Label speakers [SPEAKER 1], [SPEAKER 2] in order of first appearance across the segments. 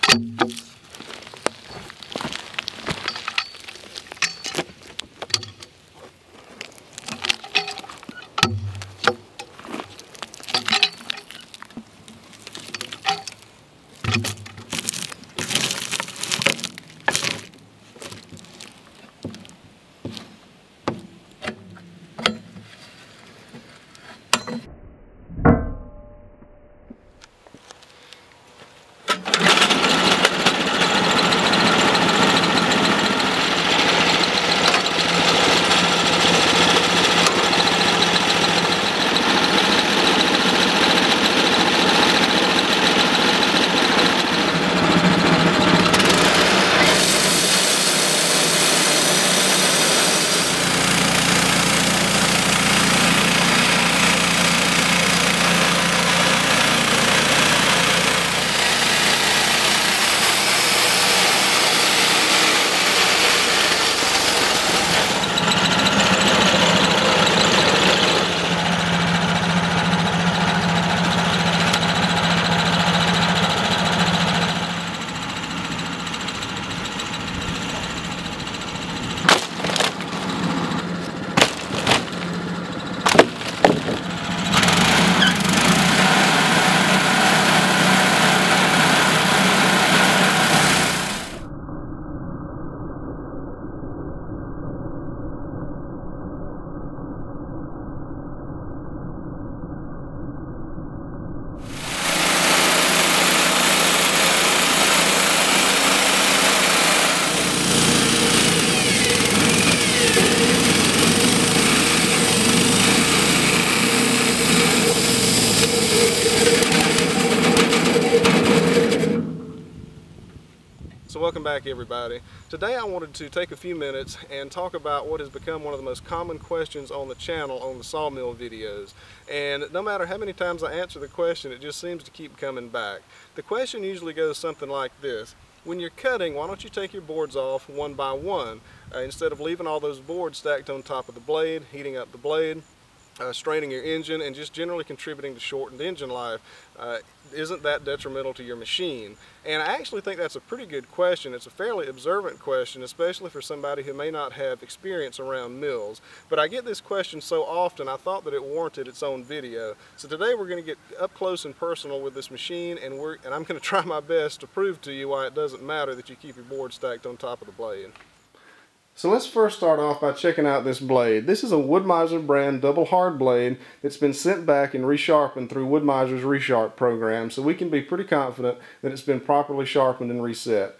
[SPEAKER 1] So welcome back, everybody. Today I wanted to take a few minutes and talk about what has become one of the most common questions on the channel on the sawmill videos. And no matter how many times I answer the question, it just seems to keep coming back. The question usually goes something like this: when you're cutting, why don't you take your boards off one by one instead of leaving all those boards stacked on top of the blade, heating up the blade, straining your engine, and just generally contributing to shortened engine life? Isn't that detrimental to your machine? And I actually think that's a pretty good question. It's a fairly observant question, especially for somebody who may not have experience around mills. But I get this question so often, I thought that it warranted its own video. So today we're going to get up close and personal with this machine, and I'm going to try my best to prove to you why it doesn't matter that you keep your board stacked on top of the blade. So let's first start off by checking out this blade. This is a Wood-Mizer brand double hard blade that's been sent back and resharpened through Wood-Mizer's Resharp program, so we can be pretty confident that it's been properly sharpened and reset.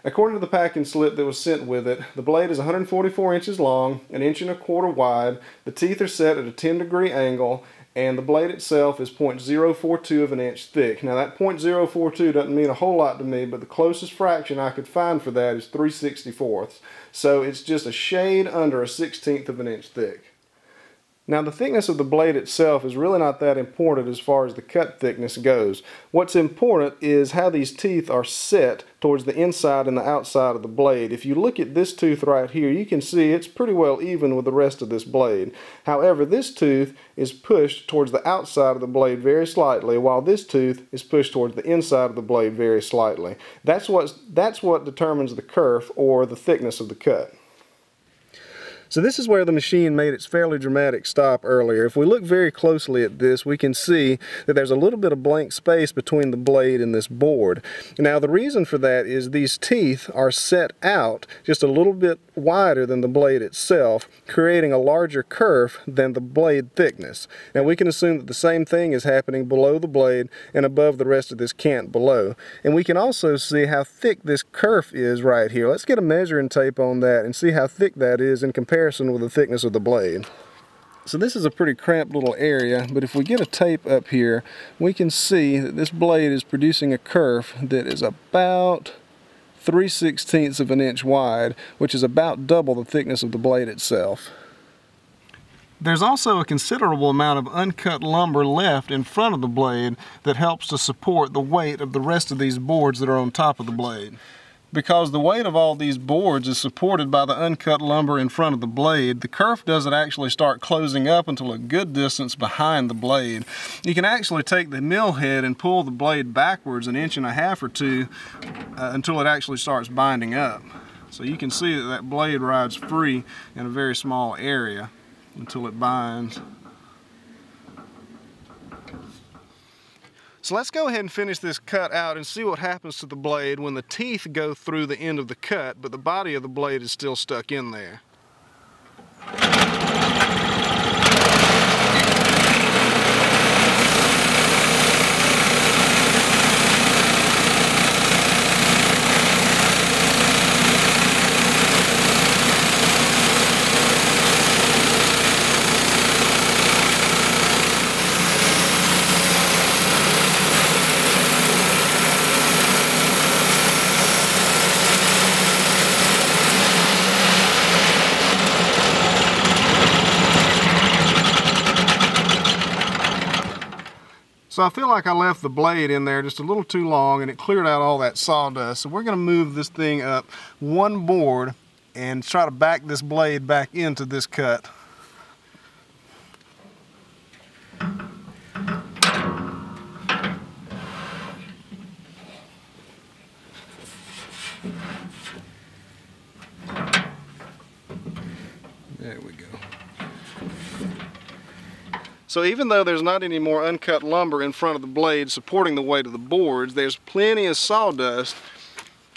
[SPEAKER 1] According to the packing slip that was sent with it, the blade is 144 inches long, 1.25 inches wide, the teeth are set at a 10-degree angle, and the blade itself is 0.042 of an inch thick. Now that 0.042 doesn't mean a whole lot to me, but the closest fraction I could find for that is 3/64. So it's just a shade under a 1/16 of an inch thick. Now the thickness of the blade itself is really not that important as far as the cut thickness goes. What's important is how these teeth are set towards the inside and the outside of the blade. If you look at this tooth right here, you can see it's pretty well even with the rest of this blade. However, this tooth is pushed towards the outside of the blade very slightly, while this tooth is pushed towards the inside of the blade very slightly. That's what determines the kerf, or the thickness of the cut. So this is where the machine made its fairly dramatic stop earlier. If we look very closely at this, we can see that there's a little bit of blank space between the blade and this board. Now the reason for that is these teeth are set out just a little bit wider than the blade itself, creating a larger kerf than the blade thickness. Now we can assume that the same thing is happening below the blade and above the rest of this cant below. And we can also see how thick this kerf is right here. Let's get a measuring tape on that and see how thick that is in comparison with the thickness of the blade. So this is a pretty cramped little area, but if we get a tape up here, we can see that this blade is producing a kerf that is about 3/16 of an inch wide, which is about double the thickness of the blade itself. There's also a considerable amount of uncut lumber left in front of the blade that helps to support the weight of the rest of these boards that are on top of the blade. Because the weight of all these boards is supported by the uncut lumber in front of the blade, the kerf doesn't actually start closing up until a good distance behind the blade. You can actually take the mill head and pull the blade backwards 1.5 inches or 2 until it actually starts binding up. So you can see that that blade rides free in a very small area until it binds. So let's go ahead and finish this cut out and see what happens to the blade when the teeth go through the end of the cut, but the body of the blade is still stuck in there. So I feel like I left the blade in there just a little too long and it cleared out all that sawdust. So we're going to move this thing up one board and try to back this blade back into this cut. There we go. So even though there's not any more uncut lumber in front of the blade supporting the weight of the boards, there's plenty of sawdust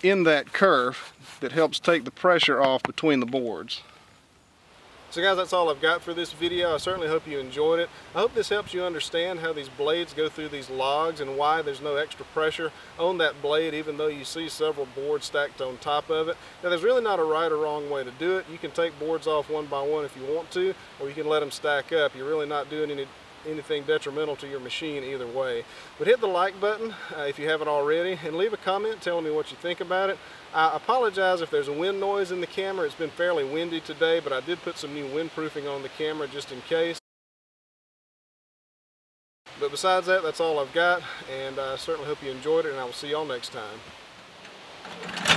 [SPEAKER 1] in that kerf that helps take the pressure off between the boards. So guys, that's all I've got for this video. I certainly hope you enjoyed it. I hope this helps you understand how these blades go through these logs and why there's no extra pressure on that blade even though you see several boards stacked on top of it. Now there's really not a right or wrong way to do it. You can take boards off one by one if you want to, or you can let them stack up. You're really not doing anything detrimental to your machine either way. But hit the like button if you haven't already, and leave a comment telling me what you think about it. I apologize if there's a wind noise in the camera. It's been fairly windy today, but I did put some new windproofing on the camera just in case. But besides that, that's all I've got, and I certainly hope you enjoyed it, and I will see y'all next time.